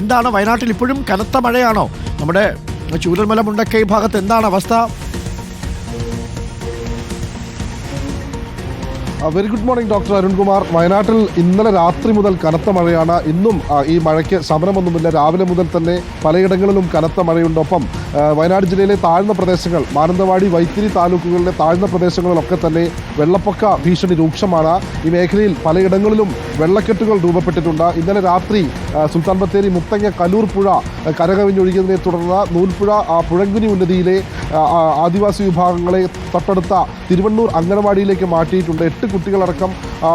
എന്താണ് വയനാട്ടിൽ ഇപ്പോഴും കനത്ത മഴയാണോ? നമ്മുടെ ചൂരൽമല മുണ്ടക്കൈ ഭാഗത്ത് എന്താണ് അവസ്ഥ? Very good morning doctor Arunkumar. വയനാട്ടിൽ ഇന്നലെ രാത്രി മുതൽ കനത്ത മഴയാണ്. ഇന്നും ഈ മഴയ്ക്ക് ശമനമൊന്നുമില്ല. രാവിലെ മുതൽ തന്നെ പലയിടങ്ങളിലും കനത്ത മഴയുണ്ട്. ഒപ്പം വയനാട് ജില്ലയിലെ താഴ്ന്ന പ്രദേശങ്ങൾ, മാനന്തവാടി, വൈത്തിരി താലൂക്കുകളിലെ താഴ്ന്ന പ്രദേശങ്ങളിലൊക്കെ തന്നെ വെള്ളപ്പൊക്ക ഭീഷണി രൂക്ഷമാണ്. ഈ മേഖലയിൽ പലയിടങ്ങളിലും വെള്ളക്കെട്ടുകൾ രൂപപ്പെട്ടിട്ടുണ്ട്. ഇന്നലെ രാത്രി സുൽത്താൻ ബത്തേരി, മുത്തങ്ങ, കലൂർ പുഴ കരകവിഞ്ഞൊഴുകിയതിനെ തുടർന്ന് നൂൽപ്പുഴ, പുഴങ്കുനി ഉന്നതിയിലെ ആദിവാസി വിഭാഗങ്ങളെ തൊട്ടടുത്ത തിരുവണ്ണൂർ അംഗനവാടിയിലേക്ക് മാറ്റിയിട്ടുണ്ട്. 8 കുട്ടികളടക്കം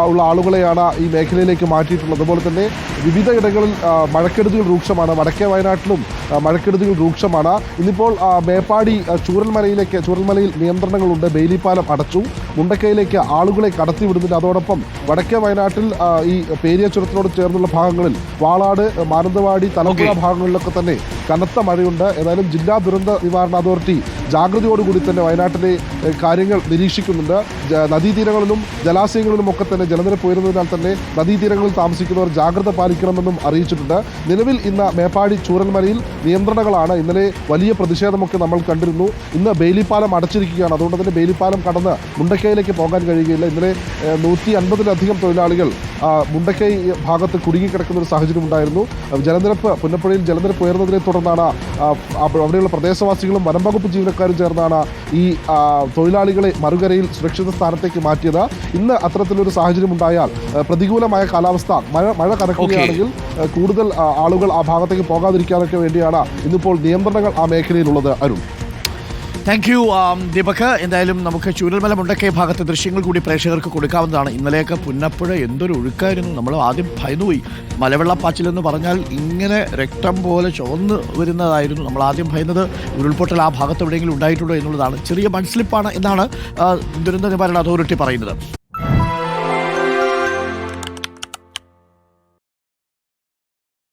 ഉള്ള ആളുകളെയാണ് ഈ മേഖലയിലേക്ക് മാറ്റിയിട്ടുള്ളത്. അതുപോലെ തന്നെ വിവിധ ഇടങ്ങളിൽ മഴക്കെടുതികൾ രൂക്ഷമാണ്. വടക്കേ വയനാട്ടിലും മഴക്കെടുതികൾ രൂക്ഷമാണ്. ഇന്നിപ്പോൾ മേപ്പാടി ചൂരൽമലയിൽ നിയന്ത്രണങ്ങളുണ്ട്. ബെയിലിപ്പാലം അടച്ചു. മുണ്ടക്കയിലേക്ക് ആളുകളെ കടത്തിവിടുന്നുണ്ട്. അതോടൊപ്പം വടക്കേ വയനാട്ടിൽ ഈ പേരിയ ചുരത്തിനോട് ചേർന്നുള്ള ഭാഗങ്ങളിൽ വാളാട്, മാനന്തവാടി, തലപ്പുഴ ഭാഗങ്ങളിലൊക്കെ തന്നെ കനത്ത മഴയുണ്ട്. ഏതായാലും ജില്ലാ ദുരന്ത നിവാരണ അതോറിറ്റി ജാഗ്രതയോടുകൂടി തന്നെ വയനാട്ടിലെ കാര്യങ്ങൾ നിരീക്ഷിക്കുന്നുണ്ട്. നദീതീരങ്ങളിലും ജലാശയങ്ങളിലും ഒക്കെ തന്നെ ജലനിരപ്പ് ഉയരുന്നതിനാൽ തന്നെ നദീതീരങ്ങളിൽ താമസിക്കുന്നവർ ജാഗ്രത പാലിക്കണമെന്നും അറിയിച്ചിട്ടുണ്ട്. നിലവിൽ ഇന്ന് മേപ്പാടി ചൂരൽമലയിൽ നിയന്ത്രണങ്ങളാണ്. ഇന്നലെ വലിയ പ്രതിഷേധമൊക്കെ നമ്മൾ കണ്ടിരുന്നു. ഇന്ന് ബെയിലിപ്പാലം അടച്ചിരിക്കുകയാണ്. അതുകൊണ്ട് തന്നെ ബെയിലിപ്പാലം കടന്ന് മുണ്ടക്കയിലേക്ക് പോകാൻ കഴിയുകയില്ല. ഇന്നലെ 150-ലധികം തൊഴിലാളികൾ മുണ്ടക്കൈ ഭാഗത്ത് കുടുങ്ങിക്കിടക്കുന്ന ഒരു സാഹചര്യം ഉണ്ടായിരുന്നു. പുന്നപ്പുഴയിൽ ജലനിരപ്പ് ഉയർന്നതിനെ തുടർന്നാണ് അവിടെയുള്ള പ്രദേശവാസികളും വനംവകുപ്പ് ജീവനക്കാരും ചേർന്നാണ് ഈ തൊഴിലാളികളെ മറുകരയിൽ സുരക്ഷിത സ്ഥാനത്തേക്ക് മാറ്റിയത്. ഇന്ന് അത്തരത്തിലൊരു സാഹചര്യം ഉണ്ടായാൽ പ്രതികൂലമായ കാലാവസ്ഥ, മഴ കനക്കുകയാണെങ്കിൽ കൂടുതൽ ആളുകൾ ആ ഭാഗത്തേക്ക് പോകാതിരിക്കാനൊക്കെ വേണ്ടിയാണ് ഇന്നിപ്പോൾ നിയന്ത്രണങ്ങൾ ആ മേഖലയിലുള്ളത്. Arun, thank you Deepak. എന്തായാലും നമുക്ക് ചൂരൽമല മുണ്ടക്കൈ ഭാഗത്തെ ദൃശ്യങ്ങൾ കൂടി പ്രേക്ഷകർക്ക് കൊടുക്കാവുന്നതാണ്. ഇന്നലെയൊക്കെ പുന്നപ്പുഴ എന്തൊരു ഒഴുക്കായിരുന്നു. നമ്മൾ ആദ്യം ഭയന്നുപോയി. മലവെള്ളപ്പാച്ചിലെന്ന് പറഞ്ഞാൽ ഇങ്ങനെ രക്തം പോലെ ചുവന്ന് വരുന്നതായിരുന്നു. നമ്മൾ ആദ്യം ഭയന്നത് ഉരുൾപൊട്ടൽ ആ ഭാഗത്ത് എവിടെയെങ്കിലും ഉണ്ടായിട്ടുണ്ടോ എന്നുള്ളതാണ്. ചെറിയ മൺസ്ലിപ്പാണ് എന്നാണ് ദുരന്ത നിവാരണ അതോറിറ്റി പറയുന്നത്.